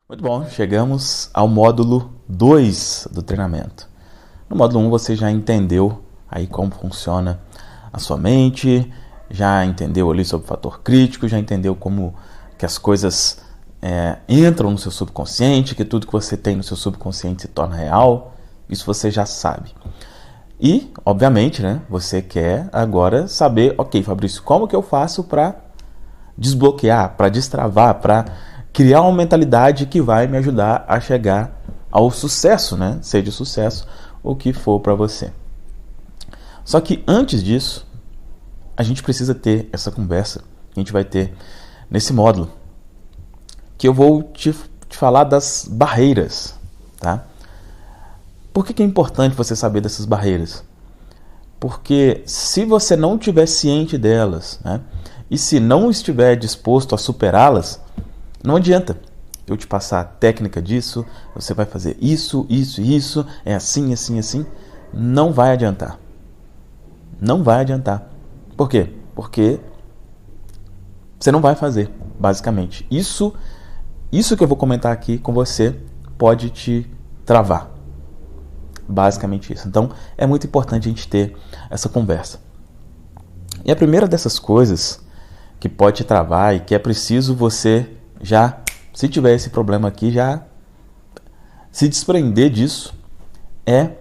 Muito bom, chegamos ao módulo 2 do treinamento. No módulo 1 você já entendeu aí como funciona a sua mente, já entendeu ali sobre o fator crítico, já entendeu como que as coisas entram no seu subconsciente, que tudo que você tem no seu subconsciente se torna real. Isso você já sabe. E, obviamente, né, você quer agora saber, ok, Fabrício, como que eu faço para desbloquear, para destravar, para criar uma mentalidade que vai me ajudar a chegar ao sucesso, né? Seja o sucesso o que for para você. Só que antes disso, a gente precisa ter essa conversa que a gente vai ter nesse módulo, que eu vou te falar das barreiras, tá? Por que é importante você saber dessas barreiras? Porque se você não estiver ciente delas, né, e se não estiver disposto a superá-las, não adianta eu te passar a técnica disso, você vai fazer isso, isso e isso, é assim, assim, assim. Não vai adiantar. Não vai adiantar. Por quê? Porque você não vai fazer, basicamente. Isso que eu vou comentar aqui com você pode te travar. Basicamente isso. Então, é muito importante a gente ter essa conversa. E a primeira dessas coisas que pode te travar e que é preciso você já, se tiver esse problema aqui, já se desprender disso, é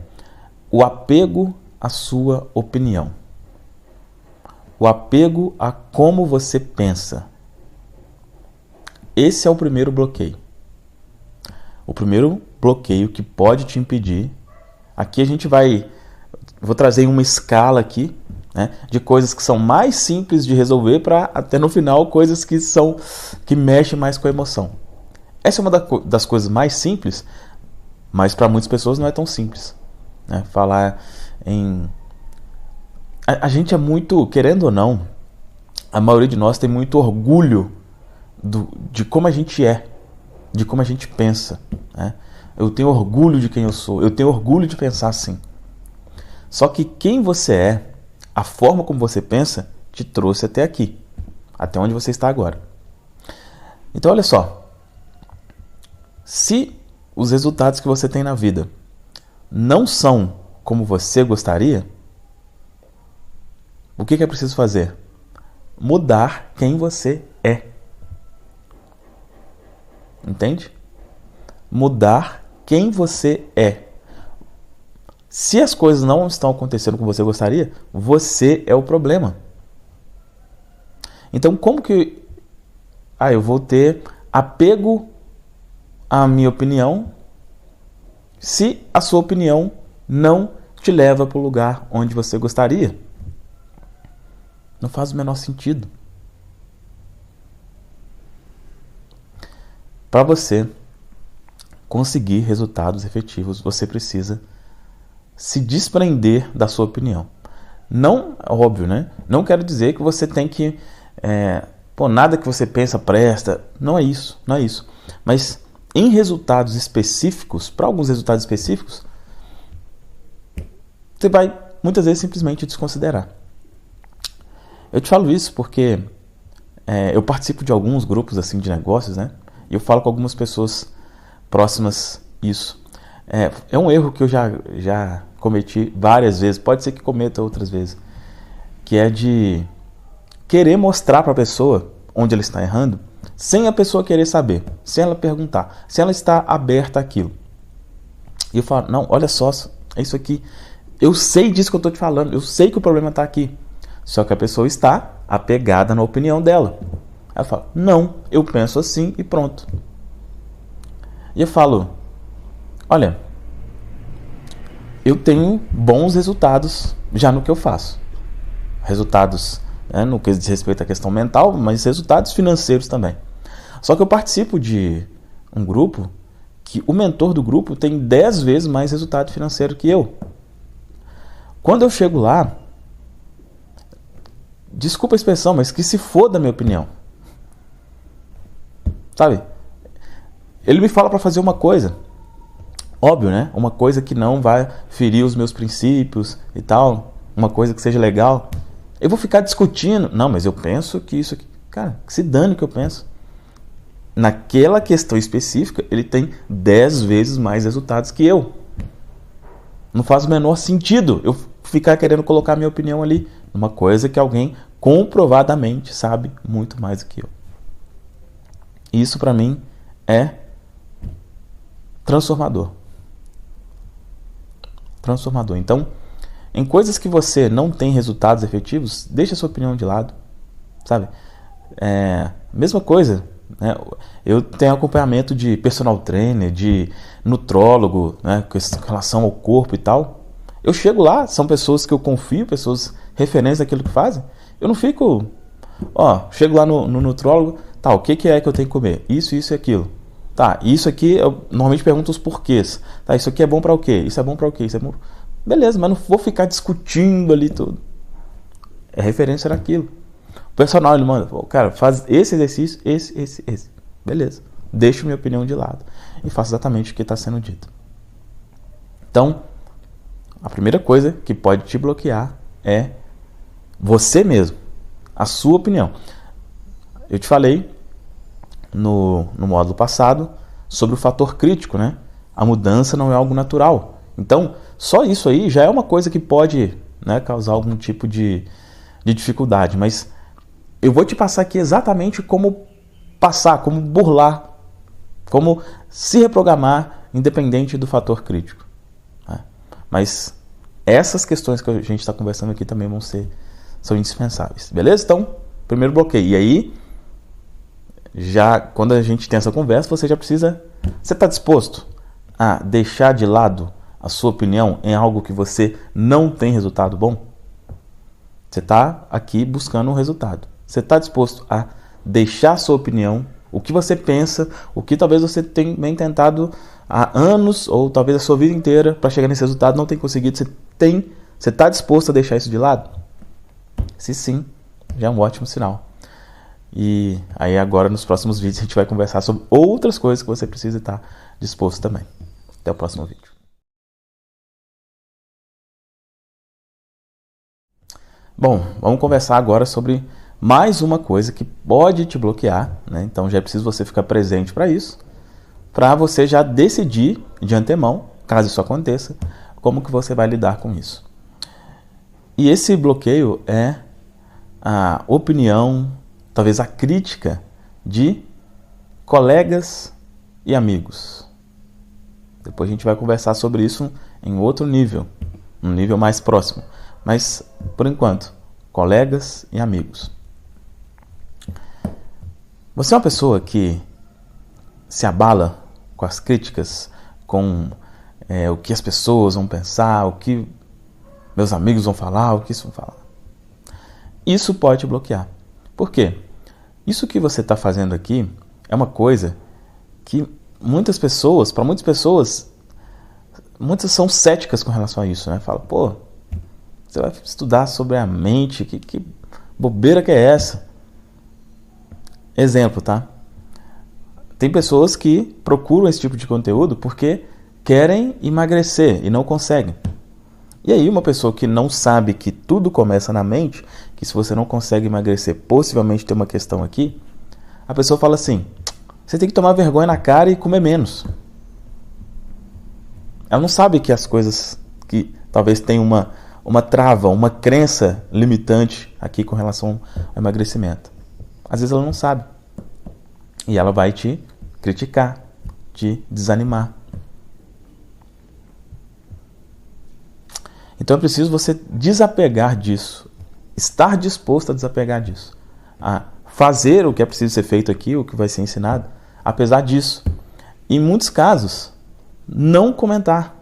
o apego à sua opinião. O apego a como você pensa. Esse é o primeiro bloqueio. O primeiro bloqueio que pode te impedir. Aqui a gente vou trazer uma escala aqui, né, de coisas que são mais simples de resolver para até no final coisas que mexem mais com a emoção. Essa é uma das coisas mais simples, mas para muitas pessoas não é tão simples, né? Falar em... A gente é muito, querendo ou não, a maioria de nós tem muito orgulho de como a gente é, de como a gente pensa, né? Eu tenho orgulho de quem eu sou, eu tenho orgulho de pensar assim. Só que quem você é, a forma como você pensa, te trouxe até aqui, até onde você está agora. Então olha só, se os resultados que você tem na vida não são como você gostaria, o que é preciso fazer? Mudar quem você é. Entende? Mudar quem você é. Se as coisas não estão acontecendo como você gostaria, você é o problema. Então, como que eu vou ter apego à minha opinião se a sua opinião não te leva para o lugar onde você gostaria? Não faz o menor sentido. Para você conseguir resultados efetivos, você precisa se desprender da sua opinião. Não, óbvio, né? Não quero dizer que você tem que... nada que você pensa presta. Não é isso, não é isso. Mas em resultados específicos, para alguns resultados específicos, você vai muitas vezes simplesmente desconsiderar. Eu te falo isso porque eu participo de alguns grupos assim de negócios, né? E eu falo com algumas pessoas próximas isso. É um erro que eu já cometi várias vezes, pode ser que cometa outras vezes, que é de querer mostrar para a pessoa onde ela está errando, sem a pessoa querer saber, sem ela perguntar, sem ela estar aberta àquilo. E eu falo, não, olha só, é isso aqui, eu sei disso que eu estou te falando, eu sei que o problema está aqui, só que a pessoa está apegada na opinião dela. Ela fala, não, eu penso assim e pronto. E eu falo, olha, eu tenho bons resultados já no que eu faço. Resultados, no que diz respeito à questão mental, mas resultados financeiros também. Só que eu participo de um grupo que o mentor do grupo tem 10 vezes mais resultado financeiro que eu. Quando eu chego lá, desculpa a expressão, mas que se foda a minha opinião. Sabe? Ele me fala para fazer uma coisa, óbvio, né? Uma coisa que não vai ferir os meus princípios e tal, uma coisa que seja legal. Eu vou ficar discutindo, não, mas eu penso que isso aqui, cara, que se dane o que eu penso. naquela questão específica, ele tem 10 vezes mais resultados que eu. Não faz o menor sentido eu ficar querendo colocar minha opinião ali numa coisa que alguém comprovadamente sabe muito mais do que eu. Isso para mim é transformador. Transformador. Então, em coisas que você não tem resultados efetivos, deixa a sua opinião de lado, sabe? Mesma coisa, né? Eu tenho acompanhamento de personal trainer, de nutrólogo, né? Com relação ao corpo e tal. Eu chego lá, são pessoas que eu confio, pessoas referentes daquilo que fazem. Eu não fico, chego lá no nutrólogo, tá, o que é que eu tenho que comer? Isso e aquilo. Tá, isso aqui, eu normalmente pergunto os porquês. Tá, isso aqui é bom para o quê? Isso é bom para o quê? Isso é bom... Beleza, mas não vou ficar discutindo ali tudo. É referência naquilo. O personal, ele manda, cara, faz esse exercício, esse. Beleza. Deixo minha opinião de lado e faço exatamente o que está sendo dito. Então, a primeira coisa que pode te bloquear é você mesmo, a sua opinião. Eu te falei no módulo passado sobre o fator crítico, né? A mudança não é algo natural. Então, só isso aí já é uma coisa que pode, né, causar algum tipo de dificuldade. Mas eu vou te passar aqui exatamente como passar, como burlar, como se reprogramar independente do fator crítico. Né? Mas essas questões que a gente está conversando aqui também são indispensáveis. Beleza? Então, primeiro bloqueio. E aí, já quando a gente tem essa conversa, você está disposto a deixar de lado a sua opinião em algo que você não tem resultado bom? Você está aqui buscando um resultado. Você está disposto a deixar a sua opinião, o que você pensa, o que talvez você tenha tentado há anos ou talvez a sua vida inteira para chegar nesse resultado, não tenha conseguido? Você está disposto a deixar isso de lado? Se sim, já é um ótimo sinal. E aí agora nos próximos vídeos a gente vai conversar sobre outras coisas que você precisa estar disposto também. Até o próximo vídeo. Bom, vamos conversar agora sobre mais uma coisa que pode te bloquear, né? Então já é preciso você ficar presente para isso, para você já decidir de antemão, caso isso aconteça, como que você vai lidar com isso. E esse bloqueio é a opinião, talvez a crítica de colegas e amigos. Depois a gente vai conversar sobre isso em outro nível, um nível mais próximo. Mas, por enquanto, colegas e amigos. Você é uma pessoa que se abala com as críticas, com o que as pessoas vão pensar, o que meus amigos vão falar, o que isso vão falar. Isso pode te bloquear. Por quê? Isso que você está fazendo aqui é uma coisa que para muitas pessoas, muitas são céticas com relação a isso, né? Fala, você vai estudar sobre a mente, que bobeira que é essa? Exemplo, tá? Tem pessoas que procuram esse tipo de conteúdo porque querem emagrecer e não conseguem. E aí uma pessoa que não sabe que tudo começa na mente, que se você não consegue emagrecer, possivelmente tem uma questão aqui, a pessoa fala assim, você tem que tomar vergonha na cara e comer menos. Ela não sabe que as coisas que talvez tenham uma trava, uma crença limitante aqui com relação ao emagrecimento. Às vezes ela não sabe. E ela vai te criticar, te desanimar. Então é preciso você desapegar disso, estar disposto a desapegar disso, a fazer o que é preciso ser feito aqui, o que vai ser ensinado, apesar disso. Em muitos casos, não comentar.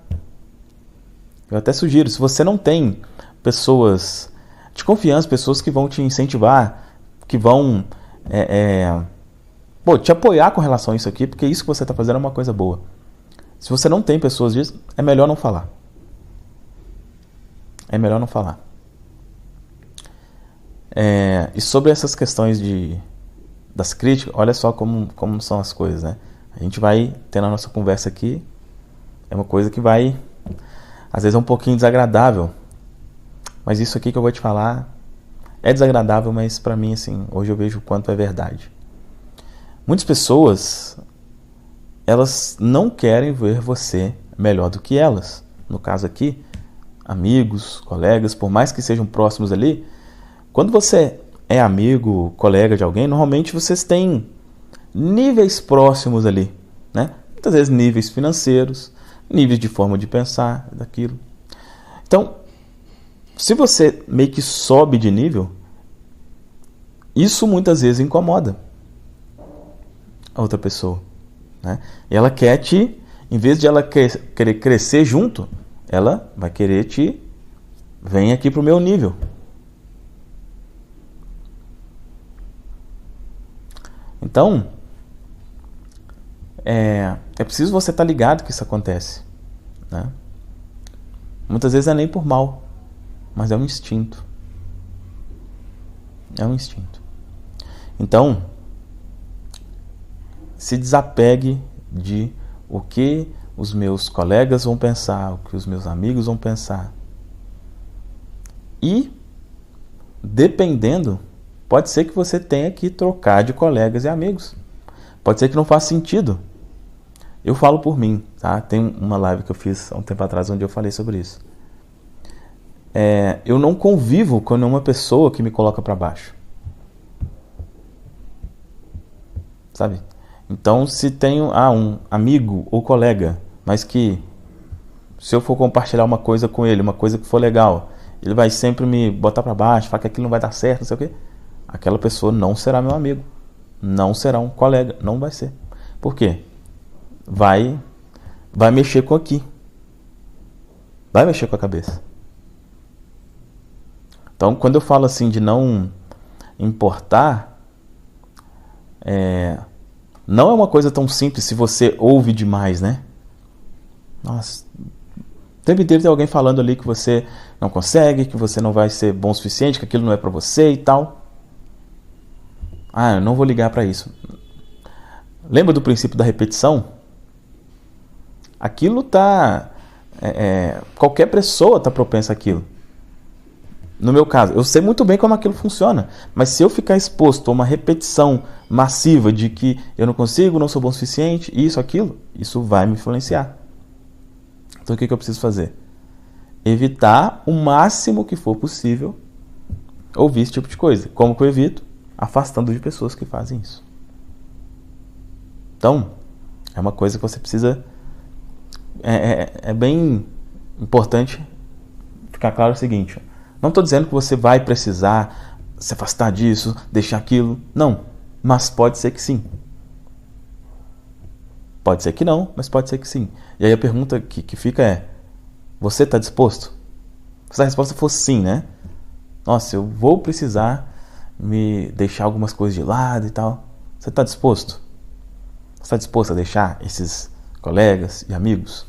Eu até sugiro, se você não tem pessoas de confiança, pessoas que vão te incentivar, que vão te apoiar com relação a isso aqui, porque isso que você está fazendo é uma coisa boa. Se você não tem pessoas disso, é melhor não falar. É melhor não falar. E sobre essas questões das críticas, olha só como são as coisas, né? A gente vai tendo a nossa conversa aqui, é uma coisa que vai, às vezes é um pouquinho desagradável, mas isso aqui que eu vou te falar é desagradável, mas para mim, assim, hoje eu vejo o quanto é verdade. Muitas pessoas, elas não querem ver você melhor do que elas. No caso aqui, amigos, colegas, por mais que sejam próximos ali, quando você é amigo, colega de alguém, normalmente vocês têm níveis próximos ali, né? Muitas vezes níveis financeiros, níveis de forma de pensar, daquilo. Então, se você meio que sobe de nível, isso muitas vezes incomoda a outra pessoa, né? E ela quer em vez de ela querer crescer junto, ela vai querer vem aqui pro meu nível. Então, é preciso você estar ligado que isso acontece, né? Muitas vezes não é nem por mal, mas é um instinto. É um instinto. Então, se desapegue de o que os meus colegas vão pensar, o que os meus amigos vão pensar. E, dependendo, pode ser que você tenha que trocar de colegas e amigos. Pode ser que não faça sentido. Eu falo por mim, tá? Tem uma live que eu fiz há um tempo atrás onde eu falei sobre isso. Eu não convivo com nenhuma pessoa que me coloca para baixo. Sabe? Então, se tenho um amigo ou colega, mas que se eu for compartilhar uma coisa com ele, uma coisa que for legal, ele vai sempre me botar para baixo, falar que aquilo não vai dar certo, não sei o quê. Aquela pessoa não será meu amigo, não será um colega, não vai ser. Por quê? Vai mexer com aqui. Vai mexer com a cabeça. Então, quando eu falo assim de não importar, não é uma coisa tão simples se você ouve demais, né? Nossa, o tempo inteiro tem alguém falando ali que você não consegue, que você não vai ser bom o suficiente, que aquilo não é pra você e tal. Eu não vou ligar pra isso. Lembra do princípio da repetição? Aquilo tá... qualquer pessoa tá propensa àquilo. No meu caso, eu sei muito bem como aquilo funciona, mas se eu ficar exposto a uma repetição massiva de que eu não consigo, não sou bom o suficiente, isso, aquilo, isso vai me influenciar. Então o que eu preciso fazer? Evitar o máximo que for possível ouvir esse tipo de coisa. Como que eu evito? Afastando de pessoas que fazem isso. Então, é uma coisa que você precisa... É bem importante ficar claro o seguinte: não estou dizendo que você vai precisar se afastar disso, deixar aquilo. Não, mas pode ser que sim. Pode ser que não, mas pode ser que sim. E aí a pergunta que fica é: você está disposto? Se a resposta for sim, né? Nossa, eu vou precisar me deixar algumas coisas de lado e tal. Você está disposto? Você está disposto a deixar esses colegas e amigos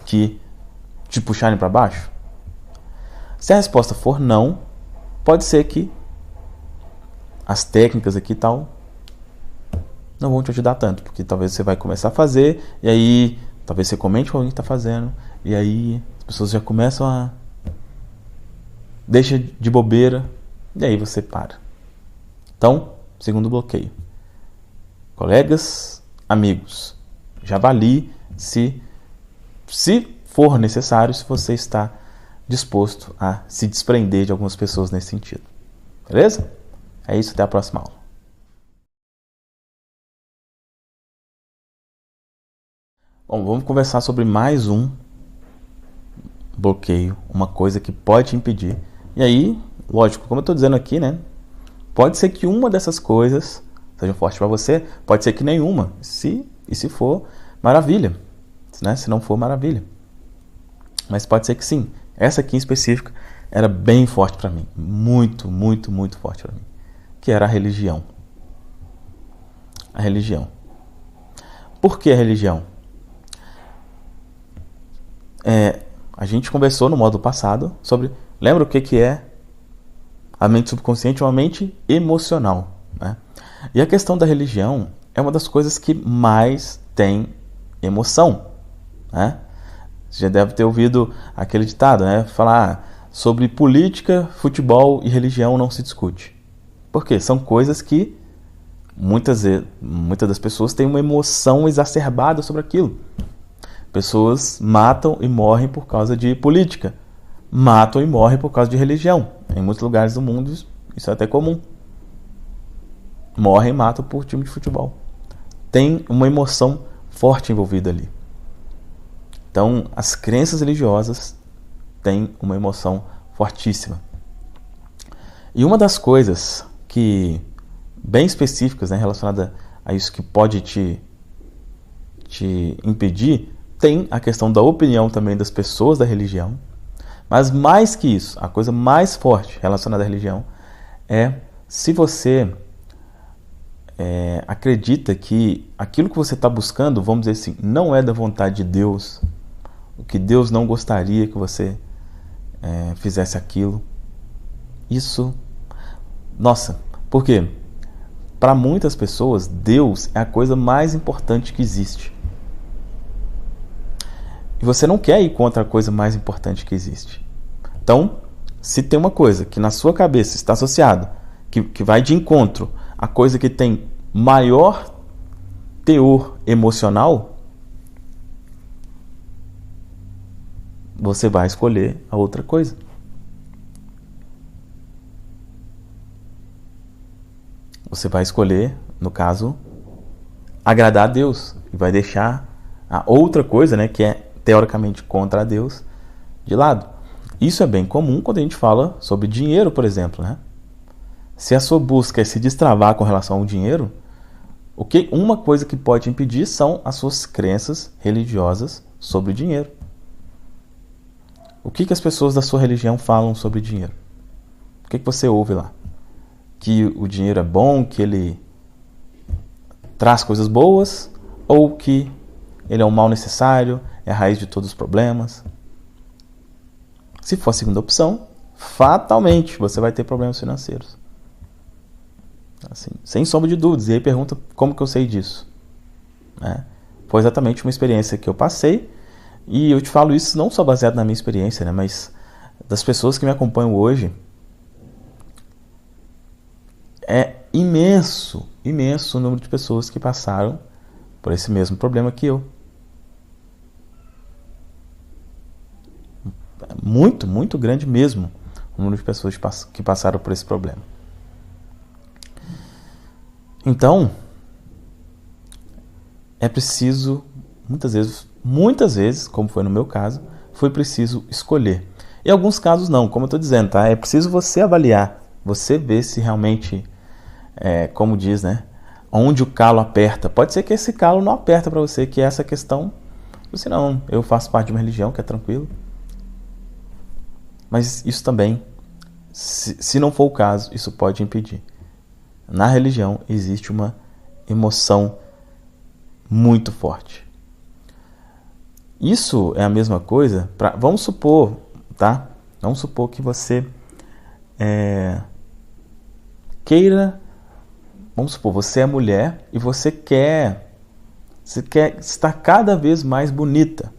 que te puxarem para baixo? Se a resposta for não, pode ser que as técnicas aqui e tal não vão te ajudar tanto, porque talvez você vai começar a fazer e aí talvez você comente com alguém que está fazendo e aí as pessoas já começam a deixa de bobeira e aí você para. Então, segundo bloqueio: colegas, amigos. Já avalie se for necessário, se você está disposto a se desprender de algumas pessoas nesse sentido. Beleza? É isso, até a próxima aula. Bom, vamos conversar sobre mais um bloqueio, uma coisa que pode te impedir. E aí, lógico, como eu estou dizendo aqui, né? Pode ser que uma dessas coisas seja forte para você, pode ser que nenhuma. Se for, maravilha. Né? Se não for, maravilha. Mas pode ser que sim. Essa aqui em específico era bem forte para mim. Muito, muito, muito forte para mim. Que era a religião. A religião. Por que a religião? A gente conversou no módulo passado sobre... Lembra o que é a mente subconsciente? Uma mente emocional. Né? E a questão da religião é uma das coisas que mais tem emoção. Né? Você já deve ter ouvido aquele ditado, né? Falar sobre política, futebol e religião não se discute. Por quê? São coisas que Muitas das pessoas têm uma emoção exacerbada sobre aquilo. Pessoas matam e morrem por causa de política. Matam e morrem por causa de religião. Em muitos lugares do mundo isso é até comum. Morrem e matam por time de futebol. Tem uma emoção forte envolvida ali. Então, as crenças religiosas têm uma emoção fortíssima. E uma das coisas que bem específicas, né, relacionada a isso que pode te impedir, tem a questão da opinião também das pessoas da religião. Mas mais que isso, a coisa mais forte relacionada à religião é se você acredita que aquilo que você está buscando, vamos dizer assim, não é da vontade de Deus, o que Deus não gostaria que você fizesse aquilo. Isso, nossa, por quê? Para muitas pessoas, Deus é a coisa mais importante que existe. E você não quer ir contra a coisa mais importante que existe. Então, se tem uma coisa que na sua cabeça está associada, que vai de encontro à coisa que tem maior teor emocional, você vai escolher a outra coisa. Você vai escolher, no caso, agradar a Deus e vai deixar a outra coisa, né, que é teoricamente contra a Deus, de lado. Isso é bem comum quando a gente fala sobre dinheiro, por exemplo, né? Se a sua busca é se destravar com relação ao dinheiro, uma coisa que pode impedir são as suas crenças religiosas sobre o dinheiro. O que as pessoas da sua religião falam sobre dinheiro? O que você ouve lá? Que o dinheiro é bom, que ele traz coisas boas, ou que ele é um mal necessário, é a raiz de todos os problemas? Se for a segunda opção, fatalmente você vai ter problemas financeiros. Assim, sem sombra de dúvidas. E aí pergunta como que eu sei disso, né? Foi exatamente uma experiência que eu passei, e eu te falo isso não só baseado na minha experiência, né, mas das pessoas que me acompanham hoje. É imenso o número de pessoas que passaram por esse mesmo problema que eu. Muito, muito grande mesmo o número de pessoas que passaram por esse problema. Então, é preciso, muitas vezes, como foi no meu caso, foi preciso escolher. Em alguns casos não, como eu estou dizendo, tá? É preciso você avaliar, você ver se realmente, como diz, né? Onde o calo aperta. Pode ser que esse calo não aperta para você, que é essa questão. Você não, eu faço parte de uma religião que é tranquilo. Mas isso também, se não for o caso, isso pode impedir. Na religião existe uma emoção muito forte. Isso é a mesma coisa, vamos supor, tá? Vamos supor que você queira, vamos supor, você é mulher e você quer estar cada vez mais bonita.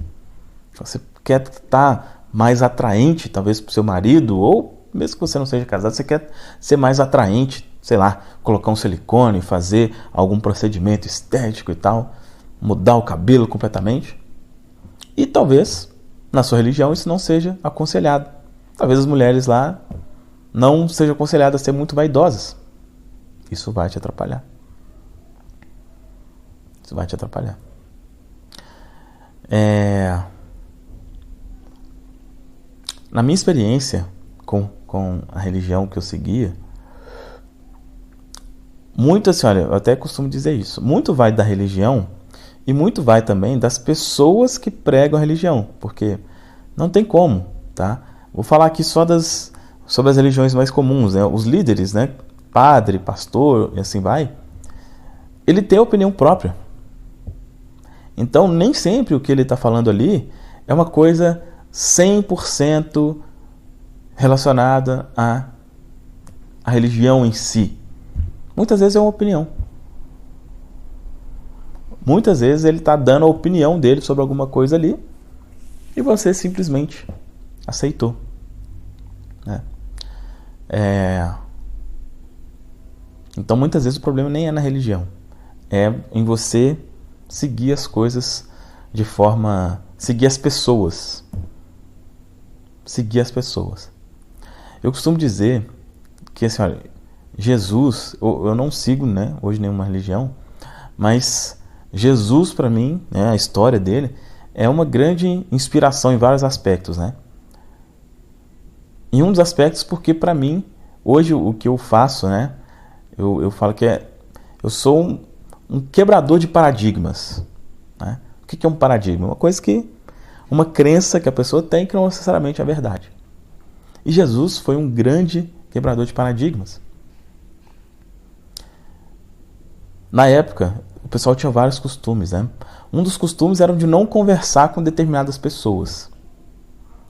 Você quer estar mais atraente, talvez para o seu marido, ou mesmo que você não seja casado, você quer ser mais atraente, sei lá, colocar um silicone, fazer algum procedimento estético e tal, mudar o cabelo completamente. E talvez, na sua religião, isso não seja aconselhado. Talvez as mulheres lá não sejam aconselhadas a ser muito vaidosas. Isso vai te atrapalhar. Isso vai te atrapalhar. Na minha experiência com a religião que eu seguia, muito assim, olha, eu até costumo dizer isso, muito vai da religião e muito vai também das pessoas que pregam a religião, porque não tem como, tá? Vou falar aqui só sobre as religiões mais comuns, né? Os líderes, né? Padre, pastor e assim vai, ele tem opinião própria. Então, nem sempre o que ele está falando ali é uma coisa 100% relacionada à religião em si. Muitas vezes é uma opinião. Muitas vezes ele está dando a opinião dele sobre alguma coisa ali e você simplesmente aceitou, né? Então, muitas vezes o problema nem é na religião, é em você seguir as coisas de forma... seguir as pessoas. Seguir as pessoas. Eu costumo dizer que, assim, olha, Jesus, eu não sigo, né, hoje nenhuma religião, mas Jesus, para mim, né, a história dele, é uma grande inspiração em vários aspectos, né? Em um dos aspectos, porque para mim, hoje o que eu faço, né, eu falo que eu sou um quebrador de paradigmas, né? O que é um paradigma? Uma coisa uma crença que a pessoa tem que não necessariamente é verdade. E Jesus foi um grande quebrador de paradigmas. Na época, o pessoal tinha vários costumes, né? Um dos costumes era de não conversar com determinadas pessoas.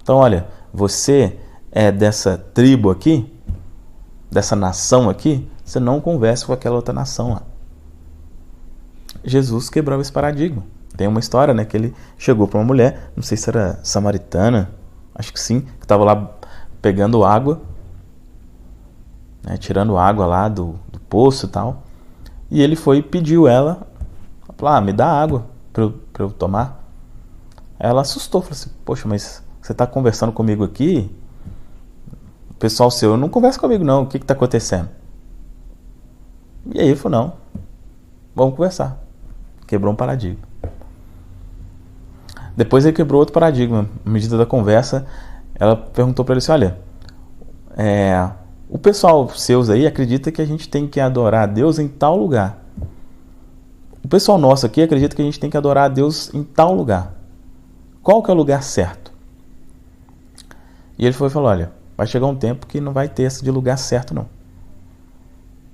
Então, olha, você é dessa tribo aqui, dessa nação aqui, você não conversa com aquela outra nação lá. Jesus quebrou esse paradigma. Tem uma história, né, que ele chegou para uma mulher, não sei se era samaritana, acho que sim, que estava lá pegando água, né, tirando água lá do poço e tal. E ele foi e pediu ela, falou, me dá água para eu tomar. Ela assustou, falou assim, poxa, mas você está conversando comigo aqui? O pessoal seu não conversa comigo não, o que está acontecendo? E aí ele falou, não, vamos conversar. Quebrou um paradigma. Depois ele quebrou outro paradigma. À medida da conversa, ela perguntou para ele assim, olha, o pessoal seus aí acredita que a gente tem que adorar a Deus em tal lugar. O pessoal nosso aqui acredita que a gente tem que adorar a Deus em tal lugar. Qual que é o lugar certo? E ele foi e falou, olha, vai chegar um tempo que não vai ter esse de lugar certo não.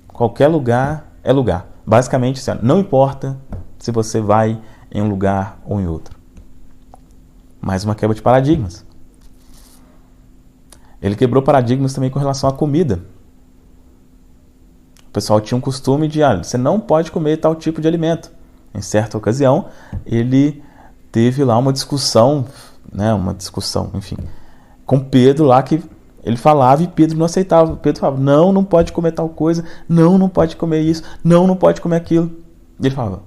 Qualquer lugar é lugar. Basicamente, não importa se você vai em um lugar ou em outro. Mais uma quebra de paradigmas. Ele quebrou paradigmas também com relação à comida. O pessoal tinha um costume de, você não pode comer tal tipo de alimento. Em certa ocasião, ele teve lá uma discussão, enfim, com Pedro lá, que ele falava e Pedro não aceitava. Pedro falava, não pode comer tal coisa, não pode comer isso, não pode comer aquilo. E ele falava,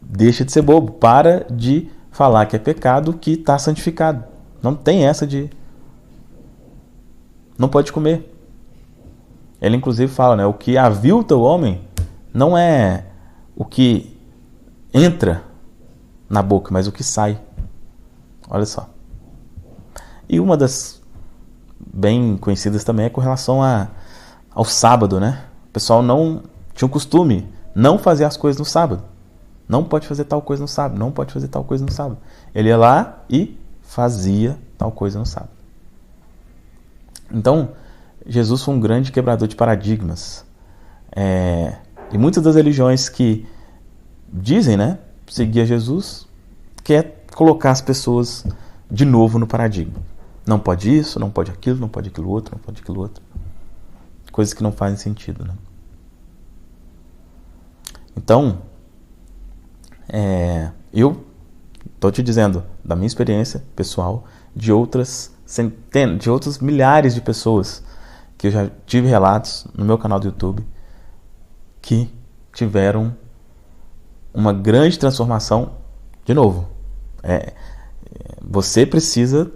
deixa de ser bobo, para de falar que é pecado, que está santificado. Não tem essa de não pode comer. Ele inclusive fala, né, o que avilta o homem não é o que entra na boca, mas o que sai. Olha só. E uma das bem conhecidas também é com relação ao sábado, né? O pessoal não tinha o costume não fazer as coisas no sábado. Não pode fazer tal coisa no sábado, não pode fazer tal coisa no sábado. Ele ia lá e fazia tal coisa no sábado. Então, Jesus foi um grande quebrador de paradigmas. E muitas das religiões que dizem, né, seguir a Jesus, quer colocar as pessoas de novo no paradigma. Não pode isso, não pode aquilo, não pode aquilo outro, não pode aquilo outro. Coisas que não fazem sentido, né? Então, eu estou te dizendo da minha experiência pessoal, de outras centenas, de outros milhares de pessoas que eu já tive relatos no meu canal do YouTube que tiveram uma grande transformação. De novo, você precisa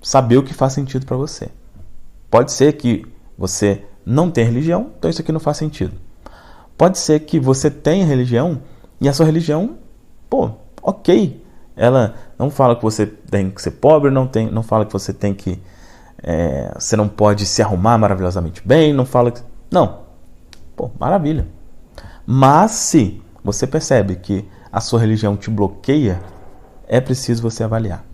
saber o que faz sentido para você. Pode ser que você não tenha religião, então isso aqui não faz sentido. Pode ser que você tenha religião e a sua religião, ok, ela não fala que você tem que ser pobre, não fala que você tem que você não pode se arrumar maravilhosamente bem, não fala que... Não, maravilha. Mas se você percebe que a sua religião te bloqueia, é preciso você avaliar.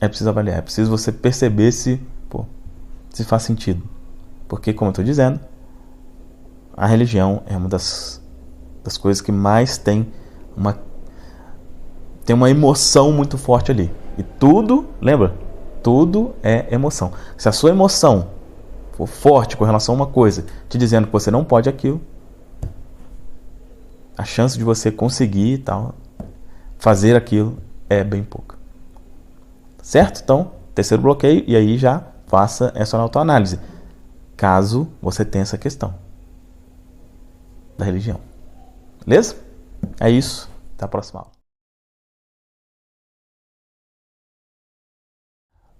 É preciso você perceber se faz sentido. Porque, como eu estou dizendo, a religião é uma das coisas que mais tem uma emoção muito forte ali. E tudo, lembra? Tudo é emoção. Se a sua emoção for forte com relação a uma coisa, te dizendo que você não pode aquilo, a chance de você conseguir fazer aquilo é bem pouca. Certo? Então, terceiro bloqueio, e aí já faça essa autoanálise. caso você tenha essa questão da religião. Beleza? É isso. Até a próxima aula.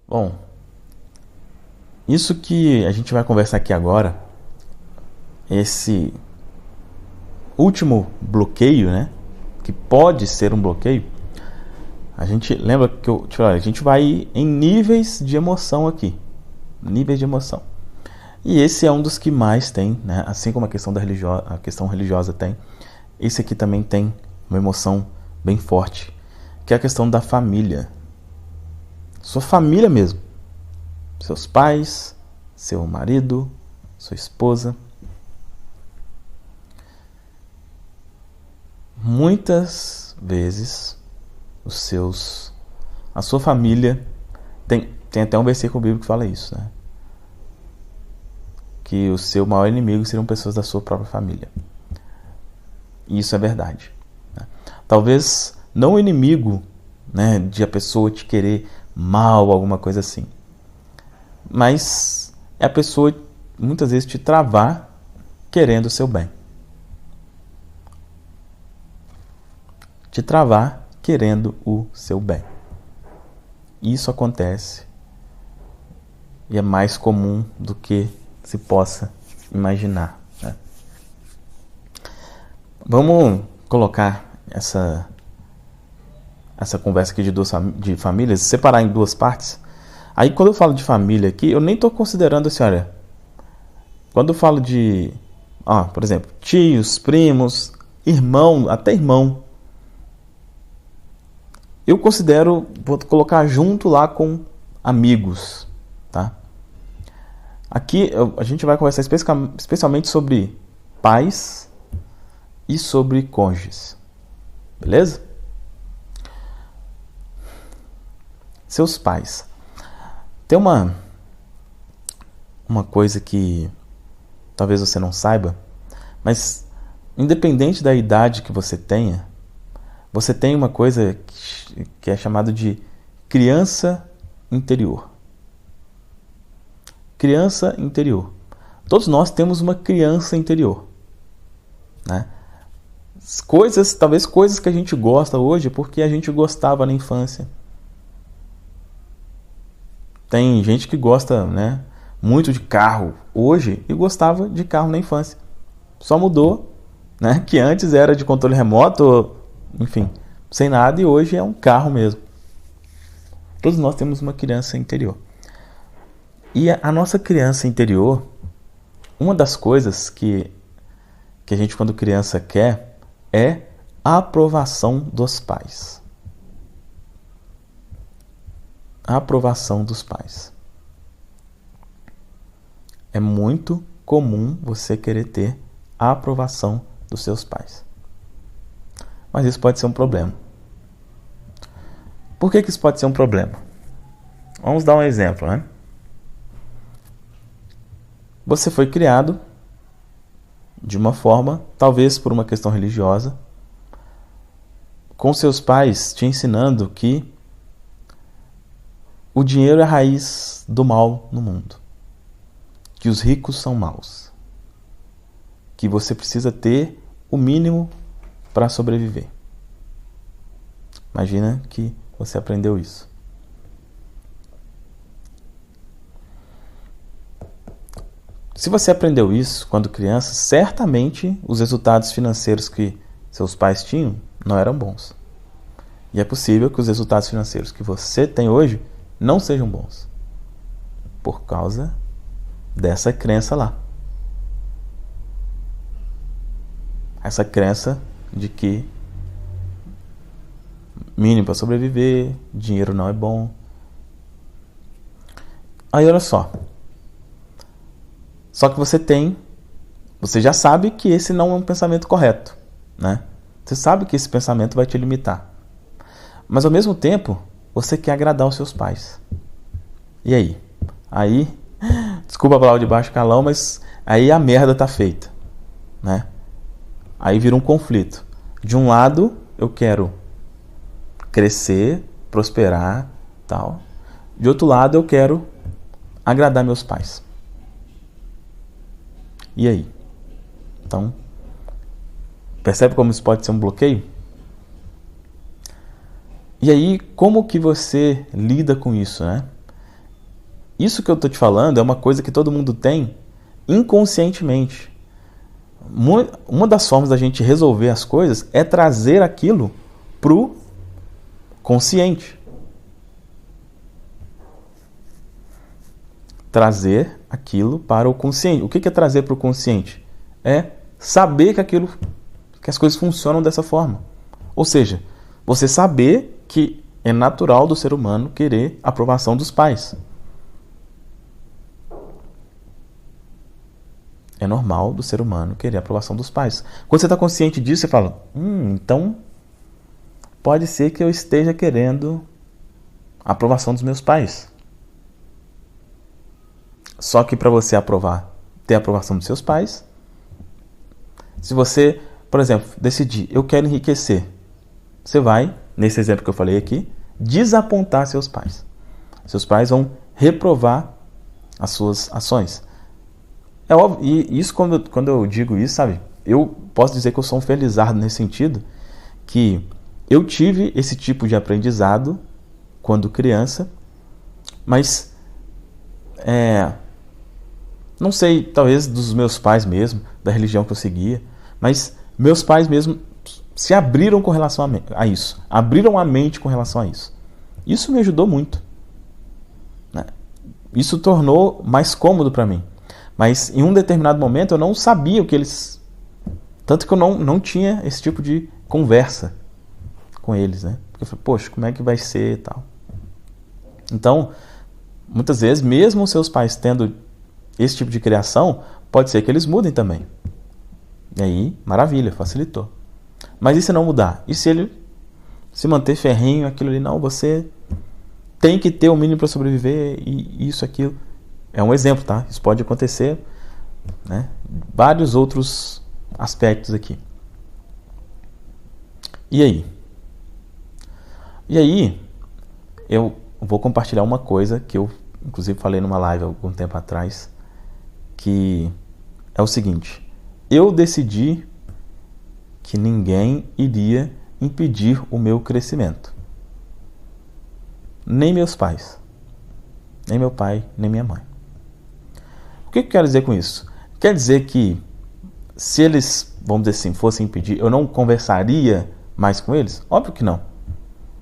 Bom, isso que a gente vai conversar aqui agora, esse último bloqueio, né, que pode ser um bloqueio, a gente lembra que eu te falei, a gente vai em níveis de emoção aqui, níveis de emoção. E esse é um dos que mais tem, né, assim como a questão religiosa tem, esse aqui também tem uma emoção bem forte, que é a questão da família. Sua família mesmo. Seus pais, seu marido, sua esposa. Muitas vezes a sua família tem até um versículo bíblico que fala isso, né? Que o seu maior inimigo seriam pessoas da sua própria família. E isso é verdade, né? Talvez não o inimigo, né, de a pessoa te querer mal, alguma coisa assim, mas é a pessoa muitas vezes te travar querendo o seu bem. Te travar querendo o seu bem. Isso acontece e é mais comum do que se possa imaginar, né? Vamos colocar essa conversa aqui de famílias, separar em duas partes. Aí quando eu falo de família aqui, eu nem estou considerando assim, olha, quando eu falo de, por exemplo, tios, primos, irmão, até irmão, eu considero, vou colocar junto lá com amigos, tá? Aqui a gente vai conversar especialmente sobre pais e sobre cônjuges, beleza? Seus pais. Tem uma coisa que talvez você não saiba, mas independente da idade que você tenha, você tem uma coisa que é chamada de criança interior. Criança interior. Todos nós temos uma criança interior, né? Talvez coisas que a gente gosta hoje porque a gente gostava na infância. Tem gente que gosta, né, muito de carro hoje e gostava de carro na infância. Só mudou, né, que antes era de controle remoto, enfim, sem nada, e hoje é um carro mesmo. Todos nós temos uma criança interior. E a nossa criança interior, uma das coisas que a gente quando criança quer é a aprovação dos pais. A aprovação dos pais. É muito comum você querer ter a aprovação dos seus pais. Mas isso pode ser um problema. Por que isso pode ser um problema? Vamos dar um exemplo, né? Você foi criado de uma forma, talvez por uma questão religiosa, com seus pais te ensinando que o dinheiro é a raiz do mal no mundo, que os ricos são maus, que você precisa ter o mínimo para sobreviver. Imagina que você aprendeu isso. Se você aprendeu isso quando criança, certamente os resultados financeiros que seus pais tinham não eram bons. E é possível que os resultados financeiros que você tem hoje não sejam bons, por causa dessa crença lá. Essa crença de que mínimo para sobreviver, dinheiro não é bom. Aí olha só. Só que você já sabe que esse não é um pensamento correto, né? Você sabe que esse pensamento vai te limitar. Mas ao mesmo tempo, você quer agradar os seus pais. E aí? Aí, desculpa a palavra de baixo calão, mas aí a merda tá feita, né? Aí vira um conflito. De um lado, eu quero crescer, prosperar, tal. De outro lado, eu quero agradar meus pais. E aí? Então, percebe como isso pode ser um bloqueio? E aí, como que você lida com isso, né? Isso que eu tô te falando é uma coisa que todo mundo tem inconscientemente. Uma das formas da gente resolver as coisas é trazer aquilo pro consciente. Trazer aquilo para o consciente. O que é trazer para o consciente? É saber que as coisas funcionam dessa forma. Ou seja, você saber que é natural do ser humano querer a aprovação dos pais. É normal do ser humano querer a aprovação dos pais. Quando você está consciente disso, você fala, então pode ser que eu esteja querendo a aprovação dos meus pais. Só que para você ter a aprovação dos seus pais, se você, por exemplo, decidir, eu quero enriquecer, você vai, nesse exemplo que eu falei aqui, desapontar seus pais. Seus pais vão reprovar as suas ações. É óbvio, e isso quando eu digo isso, sabe, eu posso dizer que eu sou um felizardo nesse sentido, que eu tive esse tipo de aprendizado quando criança, mas não sei, talvez dos meus pais mesmo, da religião que eu seguia, mas meus pais mesmo se abriram com relação a isso, abriram a mente com relação a isso. Isso me ajudou muito, né? Isso tornou mais cômodo para mim. Mas em um determinado momento eu não sabia o que eles... Tanto que eu não tinha esse tipo de conversa com eles, né? Porque eu falei, poxa, como é que vai ser e tal. Então, muitas vezes, mesmo os seus pais tendo esse tipo de criação, pode ser que eles mudem também. E aí, maravilha, facilitou. Mas e se não mudar? E se ele se manter ferrenho, aquilo ali, não, você tem que ter o mínimo para sobreviver, e isso, aquilo. É um exemplo, tá? Isso pode acontecer, né? Vários outros aspectos aqui. E aí? E aí, eu vou compartilhar uma coisa que eu, inclusive, falei numa live há algum tempo atrás, que é o seguinte: eu decidi que ninguém iria impedir o meu crescimento. Nem meus pais. Nem meu pai, nem minha mãe. O que eu quero dizer com isso? Quer dizer que se eles, vamos dizer assim, fossem impedir, eu não conversaria mais com eles? Óbvio que não.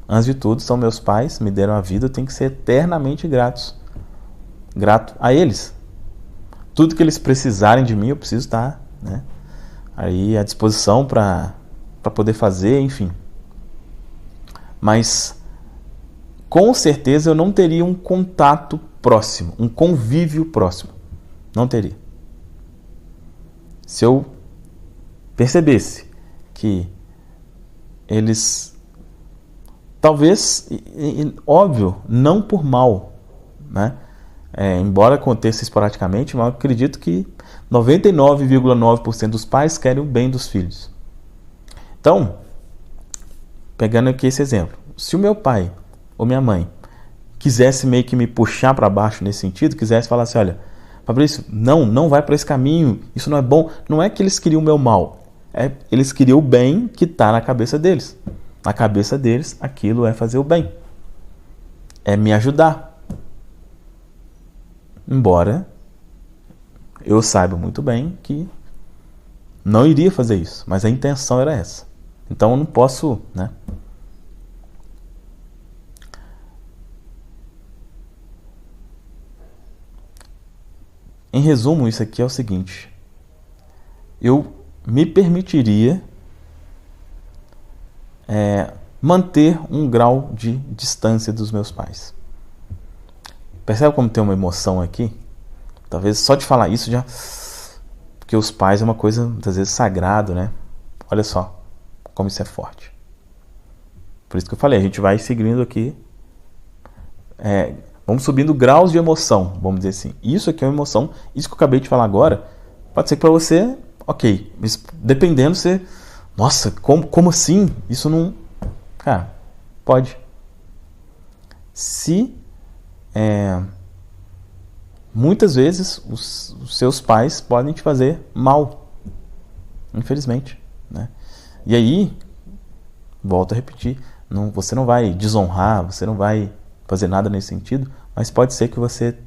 Antes de tudo, são meus pais, me deram a vida, eu tenho que ser eternamente grato a eles. Tudo que eles precisarem de mim, eu preciso estar, né, aí à disposição para poder fazer, enfim. Mas com certeza eu não teria um contato próximo, um convívio próximo. Não teria. Se eu percebesse que eles, talvez, óbvio, não por mal, né? Embora aconteça esporadicamente, mas eu acredito que 99,9% dos pais querem o bem dos filhos. Então, pegando aqui esse exemplo, se o meu pai ou minha mãe quisesse meio que me puxar para baixo nesse sentido, quisesse falar assim, olha, Fabrício, não vai para esse caminho, isso não é bom. Não é que eles queriam o meu mal, eles queriam o bem que está na cabeça deles. Na cabeça deles, aquilo é fazer o bem, é me ajudar. Embora eu saiba muito bem que não iria fazer isso, mas a intenção era essa. Então eu não posso, né? Em resumo, isso aqui é o seguinte: eu me permitiria manter um grau de distância dos meus pais. Percebe como tem uma emoção aqui? Talvez só de falar isso já... Porque os pais é uma coisa, muitas vezes, sagrado, né? Olha só como isso é forte. Por isso que eu falei, a gente vai seguindo aqui... vamos subindo graus de emoção, vamos dizer assim. Isso aqui é uma emoção, isso que eu acabei de falar agora, pode ser que para você, ok, mas dependendo, você... Nossa, como assim? Isso não... Cara, pode. Se muitas vezes os seus pais podem te fazer mal, infelizmente, né? E aí, volto a repetir, você não vai desonrar, você não vai fazer nada nesse sentido, mas pode ser que você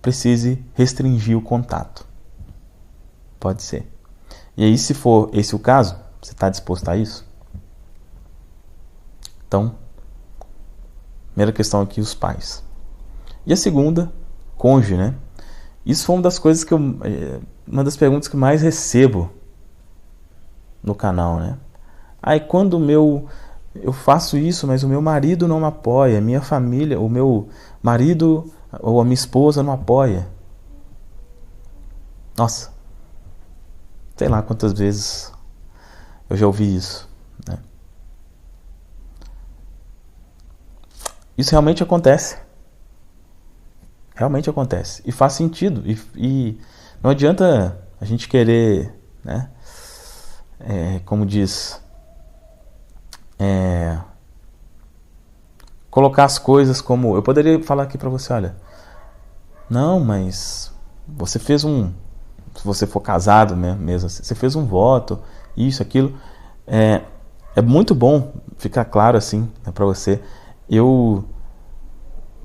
precise restringir o contato. Pode ser. E aí, se for esse o caso, você está disposto a isso? Então, primeira questão aqui, os pais. E a segunda, cônjuge, né? Isso foi uma das coisas que uma das perguntas que eu mais recebo no canal, né? Aí quando eu faço isso, mas o meu marido não me apoia, minha família, o meu marido ou a minha esposa não apoia. Nossa, sei lá quantas vezes eu já ouvi isso, né? Isso realmente acontece. Realmente acontece. E faz sentido. E não adianta a gente querer, né? Como diz, colocar as coisas como... Eu poderia falar aqui pra você, olha, não, mas você fez se você for casado mesmo, você fez um voto, isso, aquilo. É muito bom ficar claro assim, né, pra você. Eu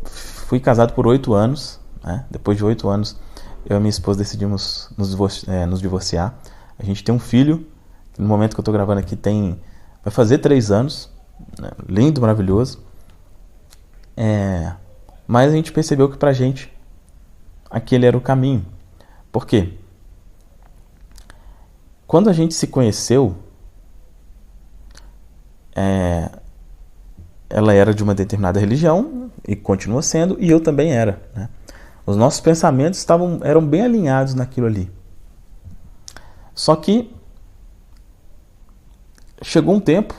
fui casado por 8 anos, né? Depois de 8 anos, eu e minha esposa decidimos nos divorciar. A gente tem um filho, que no momento que eu estou gravando aqui vai fazer 3 anos, né? Lindo, maravilhoso. Mas a gente percebeu que pra gente aquele era o caminho. Por quê? Quando a gente se conheceu, ela era de uma determinada religião e continua sendo, e eu também era, né? Os nossos pensamentos eram bem alinhados naquilo ali. Só que chegou um tempo,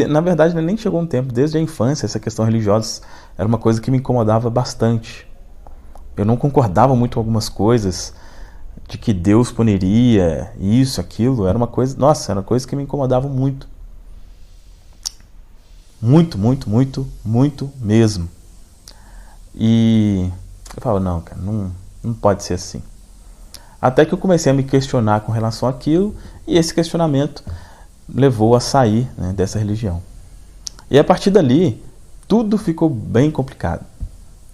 na verdade nem chegou um tempo, desde a infância essa questão religiosa era uma coisa que me incomodava bastante. Eu não concordava muito com algumas coisas, de que Deus puniria isso, aquilo, era uma coisa que me incomodava muito. Muito, muito, muito, muito mesmo. E eu falava, não, cara, não pode ser assim. Até que eu comecei a me questionar com relação àquilo, e esse questionamento levou a sair, né, dessa religião. E a partir dali, tudo ficou bem complicado,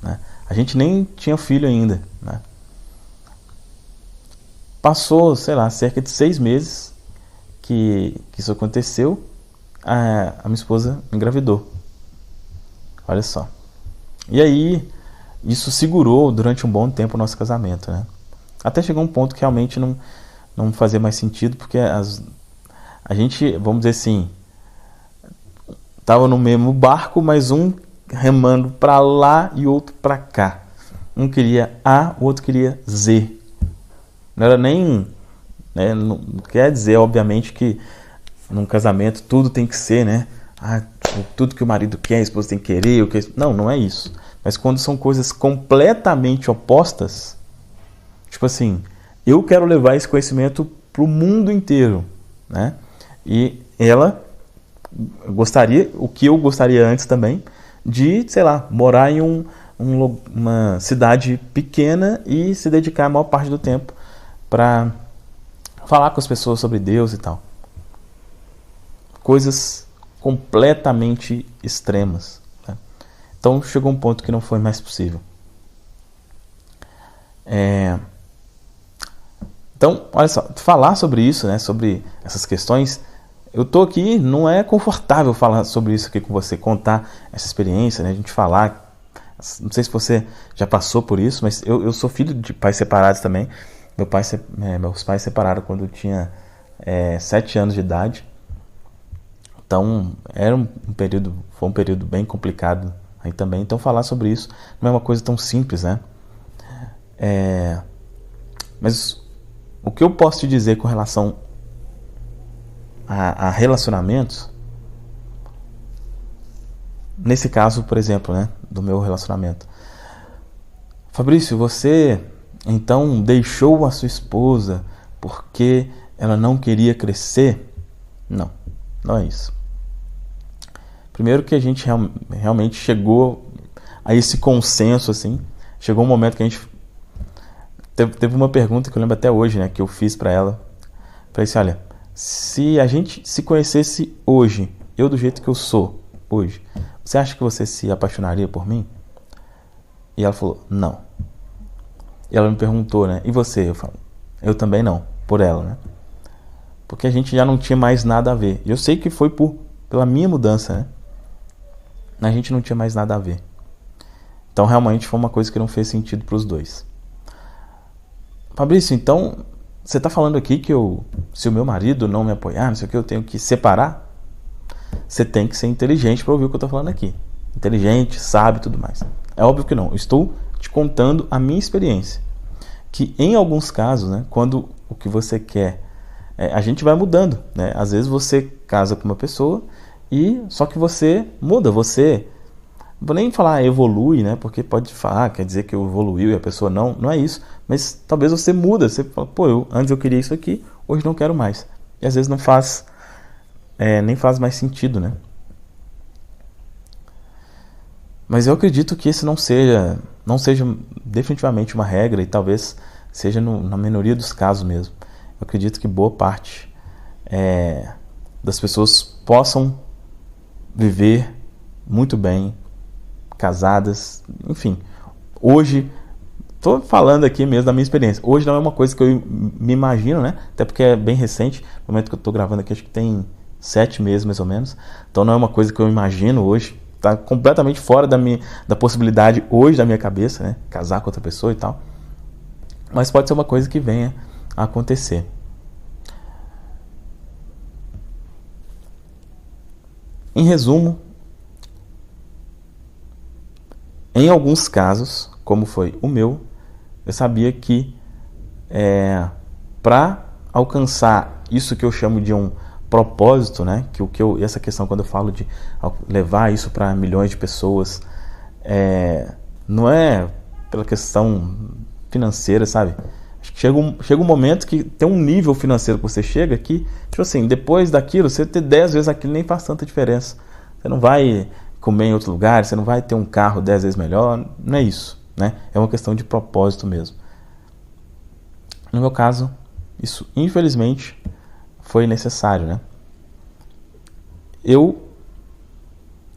né? A gente nem tinha filho ainda, né? Passou, sei lá, cerca de 6 meses que isso aconteceu, a minha esposa engravidou. Olha só. E aí, isso segurou durante um bom tempo o nosso casamento, né? Até chegou um ponto que realmente não fazia mais sentido, porque a gente, vamos dizer assim, estava no mesmo barco, mas um remando para lá e outro para cá. Um queria A, o outro queria Z. Não era nem... né, não quer dizer, obviamente, que num casamento tudo tem que ser, né? Tudo que o marido quer, a esposa tem que querer. Não é isso. Mas quando são coisas completamente opostas, tipo assim, eu quero levar esse conhecimento para o mundo inteiro, né? E ela gostaria, o que eu gostaria antes também, de, sei lá, morar em uma cidade pequena e se dedicar a maior parte do tempo para falar com as pessoas sobre Deus e tal. Coisas completamente extremas, né? Então chegou um ponto que não foi mais possível. Então, olha só, falar sobre isso, né, sobre essas questões, eu tô aqui, não é confortável falar sobre isso aqui com você, contar essa experiência, né, a gente falar. Não sei se você já passou por isso, mas eu sou filho de pais separados também. Meus pais separaram quando eu tinha 7 anos de idade. Então, foi um período bem complicado aí também. Então, falar sobre isso não é uma coisa tão simples, né? Mas o que eu posso te dizer com relação a relacionamentos, nesse caso, por exemplo, né, do meu relacionamento. Fabrício, você então deixou a sua esposa porque ela não queria crescer? Não é isso. Primeiro que a gente realmente chegou a esse consenso, assim, chegou um momento que a gente Teve uma pergunta que eu lembro até hoje, né, que eu fiz para ela. Falei assim, olha, se a gente se conhecesse hoje, eu do jeito que eu sou hoje, você acha que você se apaixonaria por mim? E ela falou, não. E ela me perguntou, né, e você? Eu falo, eu também não, por ela, né? Porque a gente já não tinha mais nada a ver. E eu sei que foi pela minha mudança, né? A gente não tinha mais nada a ver. Então realmente foi uma coisa que não fez sentido para os dois. Fabrício, então você está falando aqui que se o meu marido não me apoiar, não sei o que, eu tenho que separar? Você tem que ser inteligente para ouvir o que eu estou falando aqui. Inteligente, sábio e tudo mais. É óbvio que não. Eu estou te contando a minha experiência. Que em alguns casos, né, quando o que você quer, a gente vai mudando. Né? Às vezes você casa com uma pessoa e só que você muda, você... Não vou nem falar evolui, né? Porque pode falar, quer dizer que evoluiu e a pessoa não é isso. Mas talvez você muda, você fala, pô, antes eu queria isso aqui, hoje não quero mais. E às vezes não faz, nem faz mais sentido, né? Mas eu acredito que esse não seja definitivamente uma regra e talvez seja na minoria dos casos mesmo. Eu acredito que boa parte das pessoas possam viver muito bem, casadas, enfim. Hoje, estou falando aqui mesmo da minha experiência. Hoje não é uma coisa que eu me imagino, né? Até porque é bem recente. No momento que eu estou gravando aqui, acho que tem 7 meses mais ou menos. Então não é uma coisa que eu imagino hoje. Está completamente fora da possibilidade hoje da minha cabeça, né? Casar com outra pessoa e tal. Mas pode ser uma coisa que venha a acontecer. Em resumo, em alguns casos, como foi o meu, eu sabia que para alcançar isso que eu chamo de um propósito, né? Essa questão quando eu falo de levar isso para milhões de pessoas, não é pela questão financeira, sabe? Acho que chega um momento que tem um nível financeiro que você chega que, tipo assim, depois daquilo, você ter 10 vezes aquilo nem faz tanta diferença. Você não vai comer em outro lugar, você não vai ter um carro 10 vezes melhor, não é isso, né? É uma questão de propósito mesmo. No meu caso, isso infelizmente foi necessário, né? Eu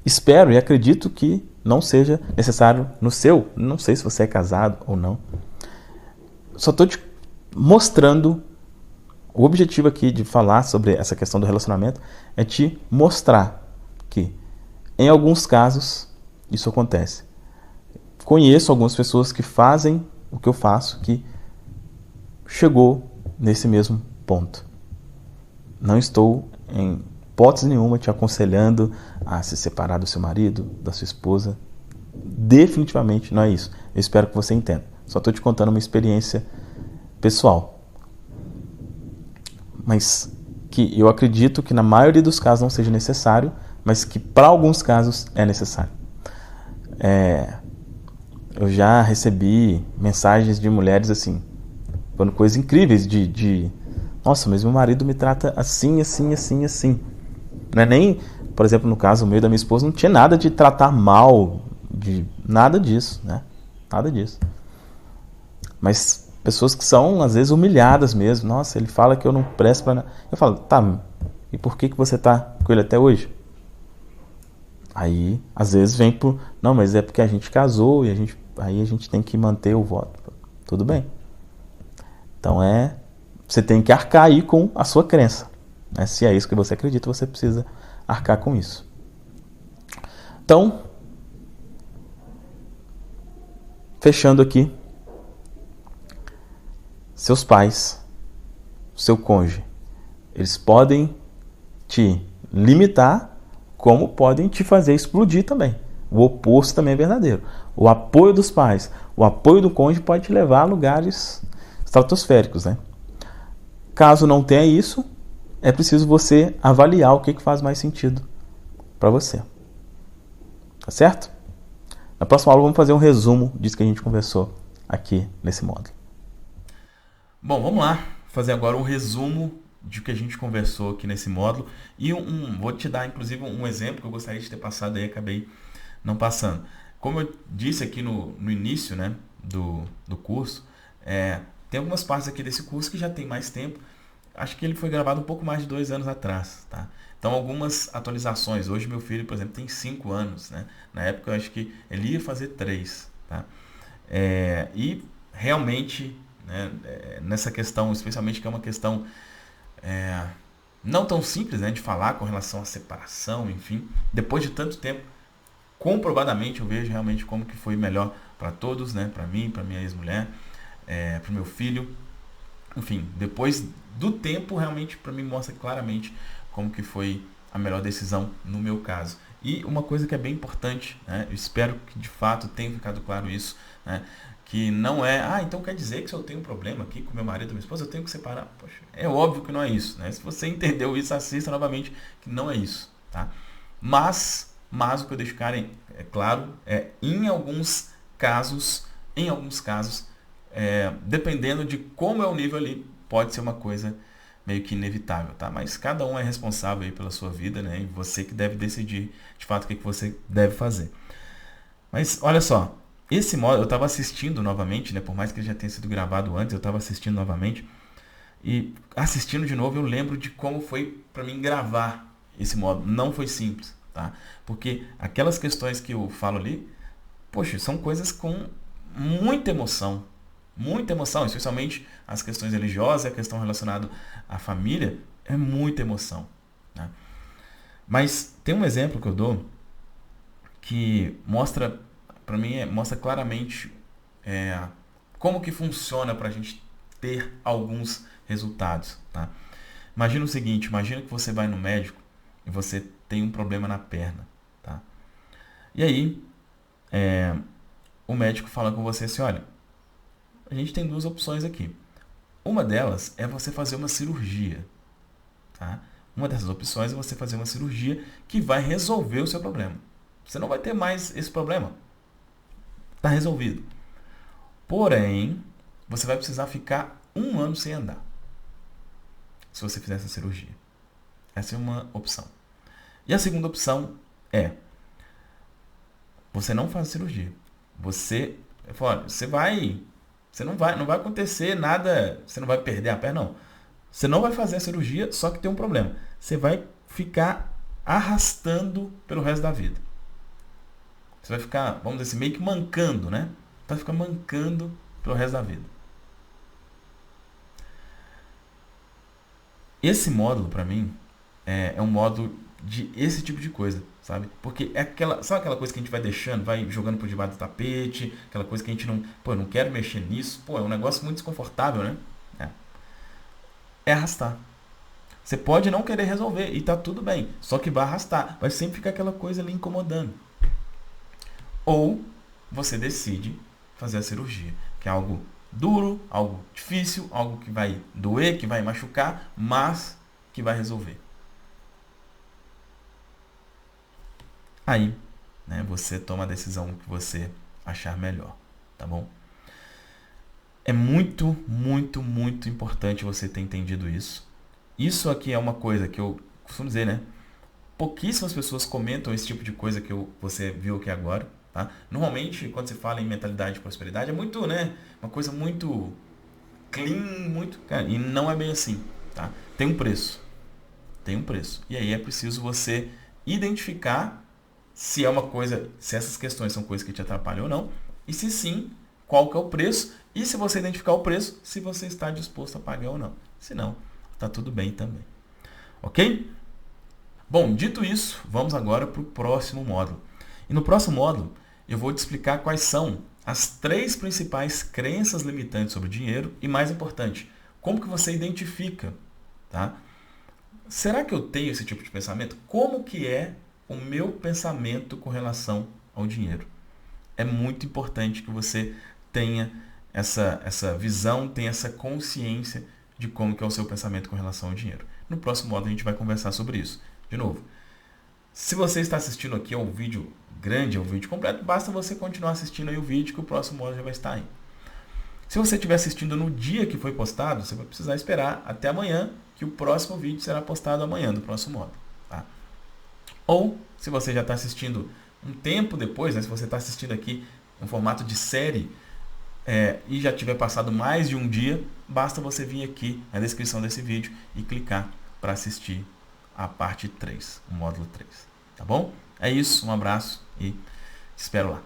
espero e acredito que não seja necessário no seu. Não sei se você é casado ou não. Só estou te mostrando. O objetivo aqui de falar sobre essa questão do relacionamento é te mostrar que em alguns casos isso acontece. Conheço algumas pessoas que fazem o que eu faço, que chegou nesse mesmo ponto. Não estou em hipótese nenhuma te aconselhando a se separar do seu marido, da sua esposa. Definitivamente não é isso. Eu espero que você entenda. Só estou te contando uma experiência pessoal. Mas que eu acredito que na maioria dos casos não seja necessário, mas que para alguns casos é necessário. Eu já recebi mensagens de mulheres assim, falando coisas incríveis de nossa, mas meu marido me trata assim, assim, assim, assim. Não é nem, por exemplo, no caso meu e da minha esposa, não tinha nada de tratar mal, de nada disso, né? Nada disso. Mas pessoas que são, às vezes, humilhadas mesmo. Nossa, ele fala que eu não presto pra nada. Eu falo, tá, e por que você tá com ele até hoje? Aí, às vezes, vem por, não, mas é porque a gente casou e aí a gente tem que manter o voto. Tudo bem. Então você tem que arcar aí com a sua crença. Né? Se é isso que você acredita, você precisa arcar com isso. Então, fechando aqui, seus pais, seu cônjuge, eles podem te limitar, como podem te fazer explodir também. O oposto também é verdadeiro. O apoio dos pais, o apoio do cônjuge pode te levar a lugares estratosféricos, né? Caso não tenha isso, é preciso você avaliar o que faz mais sentido para você. Tá certo? Na próxima aula vamos fazer um resumo disso que a gente conversou aqui nesse módulo. Bom, vamos lá fazer agora um resumo de que a gente conversou aqui nesse módulo e vou te dar inclusive um exemplo que eu gostaria de ter passado aí, acabei não passando. Como eu disse aqui no início, né, do curso, Tem algumas partes aqui desse curso que já tem mais tempo. Acho que ele foi gravado um pouco mais de 2 anos atrás, tá? Então, algumas atualizações. Hoje, meu filho, por exemplo, tem 5 anos, né? Na época, eu acho que ele ia fazer 3, tá? E realmente, né, nessa questão, especialmente que é uma questão não tão simples, né, de falar com relação à separação, enfim, depois de tanto tempo, comprovadamente eu vejo realmente como que foi melhor para todos, né, para mim, para minha ex-mulher, para o meu filho, enfim, depois do tempo realmente para mim mostra claramente como que foi a melhor decisão no meu caso. E uma coisa que é bem importante, né, eu espero que de fato tenha ficado claro isso, né, que não é, então quer dizer que se eu tenho um problema aqui com meu marido ou minha esposa, eu tenho que separar. Poxa, é óbvio que não é isso, né? Se você entendeu isso, assista novamente, que não é isso, tá? Mas o que eu deixo claro, em alguns casos, dependendo de como é o nível ali, pode ser uma coisa meio que inevitável, tá? Mas cada um é responsável aí pela sua vida, né? E você que deve decidir, de fato, o que você deve fazer. Mas, olha só, esse modo, eu estava assistindo novamente, né? Por mais que ele já tenha sido gravado antes, eu estava assistindo novamente. E assistindo de novo, eu lembro de como foi para mim gravar esse modo. Não foi simples, tá? Porque aquelas questões que eu falo ali, poxa, são coisas com muita emoção. Muita emoção, especialmente as questões religiosas, a questão relacionada à família, é muita emoção, né? Mas tem um exemplo que eu dou que mostra, para mim, mostra claramente como que funciona para a gente ter alguns resultados, tá? Imagina o seguinte, imagina que você vai no médico e você tem um problema na perna, tá? E aí, o médico fala com você assim, olha, a gente tem 2 opções aqui. Uma delas é você fazer uma cirurgia, tá? Uma dessas opções é você fazer uma cirurgia que vai resolver o seu problema. Você não vai ter mais esse problema. Está resolvido. Porém, você vai precisar ficar 1 ano sem andar, se você fizer essa cirurgia. Essa é uma opção. E a segunda opção é, você não faz a cirurgia. Você não vai acontecer nada, você não vai perder a perna, não. Você não vai fazer a cirurgia, só que tem um problema. Você vai ficar arrastando pelo resto da vida. Você vai ficar, vamos dizer assim, meio que mancando, né? Vai ficar mancando pelo resto da vida. Esse módulo, para mim, é um módulo de esse tipo de coisa, sabe? Porque sabe aquela coisa que a gente vai deixando, vai jogando por debaixo do tapete, aquela coisa que a gente não, eu não quero mexer nisso, é um negócio muito desconfortável, né? É arrastar. Você pode não querer resolver e tá tudo bem, só que vai arrastar, vai sempre ficar aquela coisa ali incomodando. Ou você decide fazer a cirurgia, que é algo duro, algo difícil, algo que vai doer, que vai machucar, mas que vai resolver. Aí, né, você toma a decisão que você achar melhor, tá bom? É muito, muito, muito importante você ter entendido isso. Isso aqui é uma coisa que eu costumo dizer, né? Pouquíssimas pessoas comentam esse tipo de coisa que você viu aqui agora. Tá? Normalmente, quando você fala em mentalidade de prosperidade, é muito, né? Uma coisa muito clean, muito. Cara, e não é bem assim. Tá? Tem um preço. Tem um preço. E aí é preciso você identificar se é uma coisa, se essas questões são coisas que te atrapalham ou não. E se sim, qual que é o preço. E se você identificar o preço, se você está disposto a pagar ou não. Se não, tá tudo bem também. Ok? Bom, dito isso, vamos agora para o próximo módulo. E no próximo módulo, eu vou te explicar quais são as 3 principais crenças limitantes sobre o dinheiro e, mais importante, como que você identifica, tá? Será que eu tenho esse tipo de pensamento? Como que é o meu pensamento com relação ao dinheiro? É muito importante que você tenha essa visão, tenha essa consciência de como que é o seu pensamento com relação ao dinheiro. No próximo módulo a gente vai conversar sobre isso. De novo, se você está assistindo aqui ao vídeo grande, ao vídeo completo, basta você continuar assistindo aí o vídeo que o próximo módulo já vai estar aí. Se você estiver assistindo no dia que foi postado, você vai precisar esperar até amanhã, que o próximo vídeo será postado amanhã, do próximo módulo. Tá? Ou, se você já está assistindo um tempo depois, né, se você está assistindo aqui em formato de série, e já tiver passado mais de um dia, basta você vir aqui na descrição desse vídeo e clicar para assistir a parte 3, o módulo 3. Tá bom? É isso, um abraço e te espero lá.